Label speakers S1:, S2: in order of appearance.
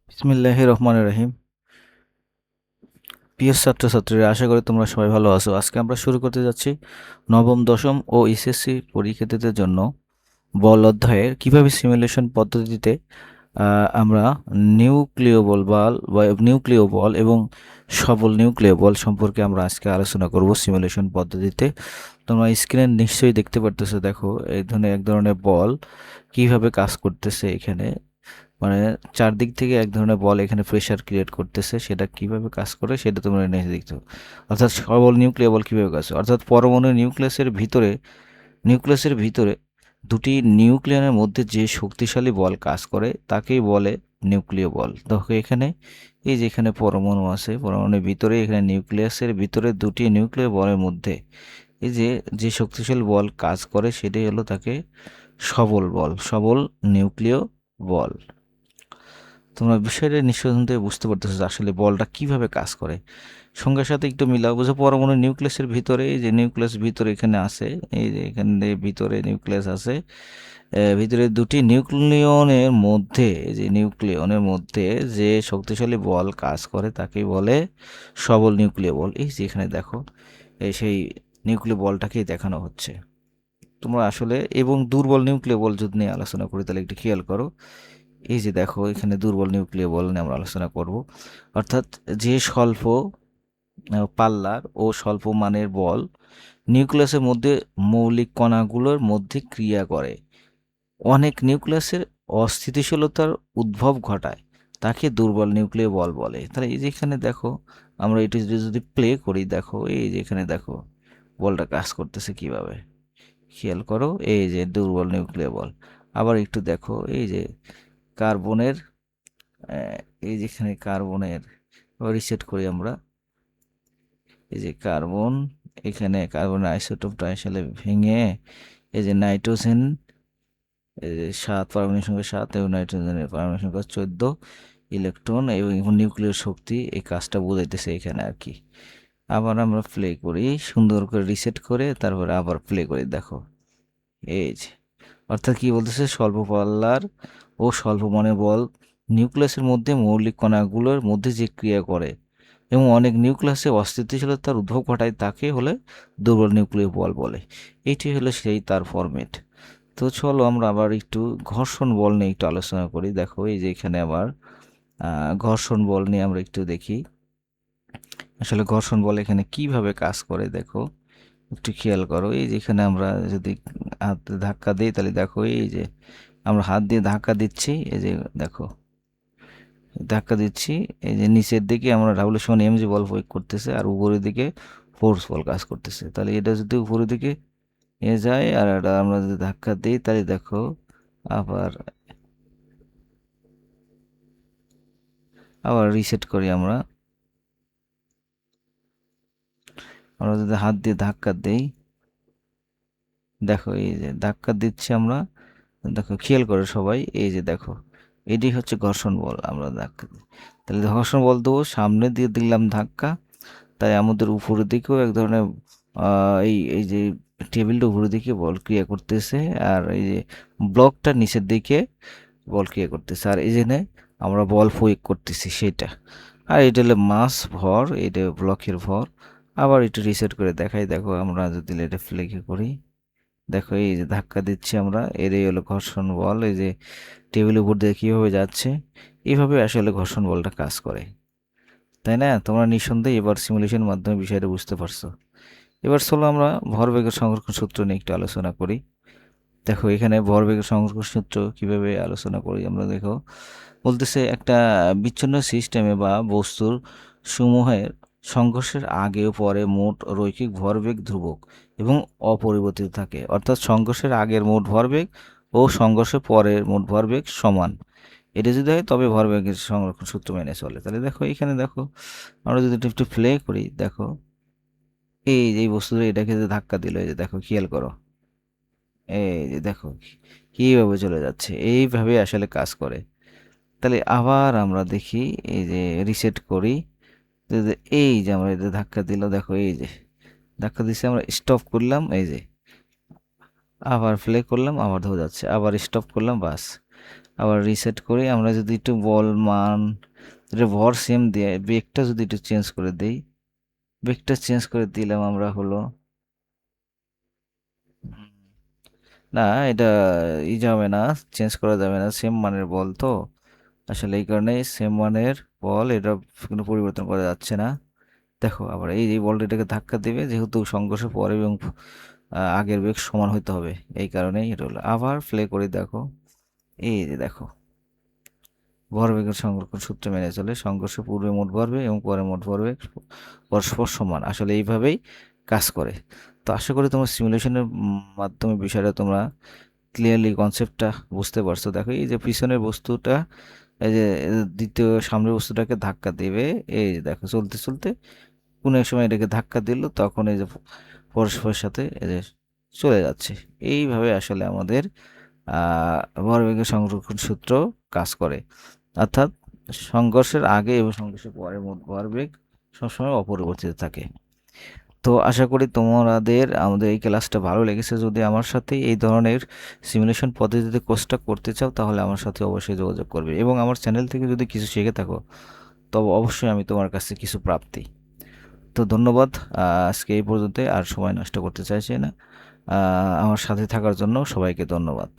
S1: বিসমিল্লাহির রহমানির রহিম। প্রিয় ছাত্রছাত্রীরা, আশা করি তোমরা সবাই ভালো আছো। আজকে আমরা শুরু করতে যাচ্ছি নবম, দশম ও এসএসসি পরীক্ষার্থীদের জন্য বল অধ্যায়ের কিভাবে সিমুলেশন পদ্ধতিতে আমরা নিউক্লিয় বল এবং সবল নিউক্লিয় বল সম্পর্কে আমরা আজকে আলোচনা করব সিমুলেশন পদ্ধতিতে। তোমরা স্ক্রিনে নিশ্চয়ই দেখতে পারতেছো, দেখো এই ধরনের এক ধরনের বল কিভাবে কাজ করতেছে এখানে। মানে চারদিক থেকে এক ধরনের বল এখানে প্রেসার ক্রিয়েট করতেছে, সেটা কিভাবে কাজ করে সেটা তোমরা নিচে দেখতে। অর্থাৎ সবল নিউক্লিয় বল কিভাবে কাজ করে, অর্থাৎ পরমাণু নিউক্লিয়াসের ভিতরে দুটি নিউক্লিয়নের মধ্যে যে শক্তিশালী বল কাজ করে তাকেই বলে নিউক্লিয় বল। দেখো এখানে এই যে এখানে পরমাণু আছে, পরমাণুর ভিতরে এখানে নিউক্লিয়াসের ভিতরে দুটি নিউক্লিয় বলের মধ্যে এই যে যে শক্তিশালী বল কাজ করে সেটাই হলো তাকে সবল বল, সবল নিউক্লিয় বল। তোমরা বিষয়টা নিঃসন্দেহে বুঝতে পারতেছো যে আসলে বলটা কিভাবে কাজ করে। সংখ্যার সাথে একটু মিলাও, বুঝো পরমাণু নিউক্লিয়াসের ভিতরে এই যে নিউক্লিয়াস ভিতরে এখানে আছে, এই যে এখানে ভিতরে নিউক্লিয়াস আছে, ভিতরে দুটি নিউক্লিয়নের মধ্যে যে শক্তিশালী বল কাজ করে তাকে বলে সবল নিউক্লিয় বল। এই যে এখানে দেখো, এই সেই নিউক্লিয় বলটাকেই দেখানো হচ্ছে। তোমরা আসলে এবং দুর্বল নিউক্লিয় বল যদি নিয়ে আলোচনা করি তাহলে একটু খেয়াল করো। এই যে দেখো এখানে দুর্বল নিউক্লিয় বল নিয়ে আমরা আলোচনা করব। অর্থাৎ যে স্বল্প পাল্লার ও স্বল্প মানের বল নিউক্লিয়াসের মধ্যে মৌলিক কণাগুলোর মধ্যে ক্রিয়া করে অনেক নিউক্লিয়াসের অস্থিতিশীলতার উদ্ভব ঘটায়, তাকে দুর্বল নিউক্লিয় বল বলে। তাহলে এই যে এখানে দেখো, আমরা এটি যদি প্লে করি, দেখো এই যে এখানে দেখো বলটা কাজ করতেছে কিভাবে, খেয়াল করো। এই যে দুর্বল নিউক্লিয় বল। আবার একটু দেখো এই যে কার্বনের, এই যেখানে কার্বনের রিসেট করি আমরা, এই যে কার্বন, এখানে কার্বনের আইসোটোপটা আসলে ভেঙে এই যে নাইট্রোজেন, এই যে 7 পারমাণবিক সংখ্যা 7 এবং নাইট্রোজেনের পারমাণবিক সংখ্যা 14 ইলেকট্রন এবং নিউক্লিয়ার শক্তি, এই কাজটা বোঝাইতেছে এখানে আর কি। আবার আমরা প্লে করি সুন্দর করে রিসেট করে, তারপরে আবার প্লে করি, দেখো এই যে। অর্থাৎ কি বলতেছে, স্বল্প পাল্লার ও স্বল্প মানের বল নিউক্লিয়াসের মধ্যে মৌলিক কণাগুলোর মধ্যে যে ক্রিয়া করে এবং অনেক নিউক্লিয়াসে অস্থিতিশীলতার উদ্ভব ঘটায় তাকে হলে দুর্বল নিউক্লিয় বল বলে। এটি হলো সেই তার ফরম্যাট। তো চলো আমরা আবার একটু ঘর্ষণ বল নিয়ে একটু আলোচনা করি। দেখো এই যে এখানে আবার ঘর্ষণ বল নিয়ে আমরা একটু দেখি আসলে ঘর্ষণ বল এখানে কিভাবে কাজ করে। দেখো একটু খেয়াল করো, এই যে এখানে আমরা যদি হাত ধাক্কা দিই তাহলে দেখো এই যে আমরা হাত দিয়ে ধাক্কা দিচ্ছি, এই যে দেখো ধাক্কা দিচ্ছি, এই যে নিচের দিকে আমরা ডাব্লিউ=mg বল প্রয়োগ করতেছে আর উপরের দিকে ফোর্স বল কাজ করতেছে। তাহলে এটা যদি উপরের দিকে যায় আর এটা আমরা যদি ধাক্কা দিই তাহলে দেখো আবার আবার রিসেট করি আমরা, আমরা যদি হাত দিয়ে ধাক্কা দিই, দেখো এই যে ধাক্কা দিচ্ছি আমরা, দেখো খেয়াল করে সবাই, এই যে দেখো এটি হচ্ছে ঘর্ষণ বল। আমরা ধাক্কা দিই তাহলে ঘর্ষণ বল দেবো, সামনে দিয়ে দিলাম ধাক্কা, তাই আমাদের উপরের দিকেও এক ধরনের এই এই যে টেবিলটা উপরের দিকে বল ক্রিয়া করতেছে আর এই যে ব্লকটা নিচের দিকে বল ক্রিয়া করতেছে, আর এই জন্য আমরা বল প্রয়োগ করতেছি সেটা। আর এটা হলো মাস ভর, এটা ব্লকের ভর। আবার একটু রিসেট করে দেখাই, দেখো আমরা যদি এটা ফ্লেকে করি, দেখো এই যে ধাক্কা দিচ্ছি আমরা, এরই হলো ঘর্ষণ বল। এই যে টেবিলের উপর দিয়ে কীভাবে যাচ্ছে, এইভাবে আসলে ঘর্ষণ বলটা কাজ করে, তাই না? তোমরা নিঃসন্দেহে এবার সিমুলেশনের মাধ্যমে বিষয়টা বুঝতে পারছো। এবার চলো আমরা ভরবেগের সংরক্ষণ সূত্র নিয়ে একটু আলোচনা করি। দেখো এখানে ভরবেগের সংরক্ষণ সূত্র কিভাবে আলোচনা করি আমরা, দেখো বলতেছে একটা বিচ্ছিন্ন সিস্টেমে বা বস্তুর সমূহের সংঘর্ষের আগে ও পরে মোট রৈখিক ভরবেগ ধ্রুবক এবং অপরিবর্তিত থাকে। অর্থাৎ সংঘর্ষের আগের মোট ভরবেগ ও সংঘর্ষের পরের মোট ভরবেগ সমান। এটা যদি হয় তবে ভরবেগের সংরক্ষণ সূত্র মেনে চলে। তাহলে দেখো এখানে দেখো আমরা যদি একটু প্লে করি, দেখো এই যে এই বস্তুটা এটাকে যে ধাক্কা দিল, এই যে দেখো খেয়াল করো, এই যে দেখো কিভাবে চলে যাচ্ছে, এইভাবে আসলে কাজ করে। তাহলে আবার আমরা দেখি, এই যে রিসেট করি, এই যে আমরা এটা ধাক্কা দিল, দেখো এই যে ধাক্কা দিচ্ছে, আমরা স্টপ করলাম, এই যে আবার প্লে করলাম, আবার ধরে যাচ্ছে, আবার স্টপ করলাম, বাস আবার রিসেট করি। আমরা যদি একটু বল মান এটা ভর সেম দিয়ে বেগটা যদি একটু চেঞ্জ করে দিই, বেগটা চেঞ্জ করে দিলাম আমরা হলো না, এটা যাবে না, চেঞ্জ করা যাবে না, সেম মানের বল তো আসলে, এই কারণেই সেম মানের বল, এটা কোনো পরিবর্তন করা যাচ্ছে না। দেখো আবার এই বলটা এটাকে ধাক্কা দিবে, যেহেতু সংঘর্ষের পরে এবং আগের বেগ সমান হইতে হবে, এই কারণেই এটা হলো। আবার প্লে করে দেখো, এই যে দেখো ভরবেগের সংরক্ষণ সূত্র মেনে চলে সংঘর্ষের পূর্বে মোট ভরবেগ এবং পরে মোট ভরবেগ পরস্পর সমান, আসলে এইভাবেই কাজ করে। তো আশা করি তোমার সিমুলেশনের মাধ্যমে বিষয়টা তোমরা ক্লিয়ারলি কনসেপ্টটা বুঝতে পারছো। দেখো এই যে পিছনের বস্তুটা, এই যে দ্বিতীয় সামনের বস্তুটাকে ধাক্কা দেবে, এই যে দেখো চলতে চলতে কোনো এক সময় এটাকে ধাক্কা দিল, তখন এই যে পরস্পরের সাথে এই যে চলে যাচ্ছে। এইভাবে আসলে আমাদের ভরবেগের সংরক্ষণ সূত্র কাজ করে, অর্থাৎ সংঘর্ষের আগে এবং সংঘর্ষের পরে মোট ভরবেগ সবসময় অপরিবর্তিত থাকে। তো আশা করি তোমাদের আমাদের এই ক্লাসটা ভালো লেগেছে। যদি আমার সাথে এই ধরনের সিমুলেশন পদ্ধতিতে কোর্সটা করতে চাও, তাহলে আমার সাথে অবশ্যই যোগাযোগ করবে, এবং আমার চ্যানেল থেকে যদি কিছু শিখে থাকো, তবে অবশ্যই আমি তোমার কাছে কিছু প্রাপ্তি। তো ধন্যবাদ। আজকে এই পর্যন্ত, আর সময় নষ্ট করতে চাইছি না। আমার সাথে থাকার জন্য সবাইকে ধন্যবাদ।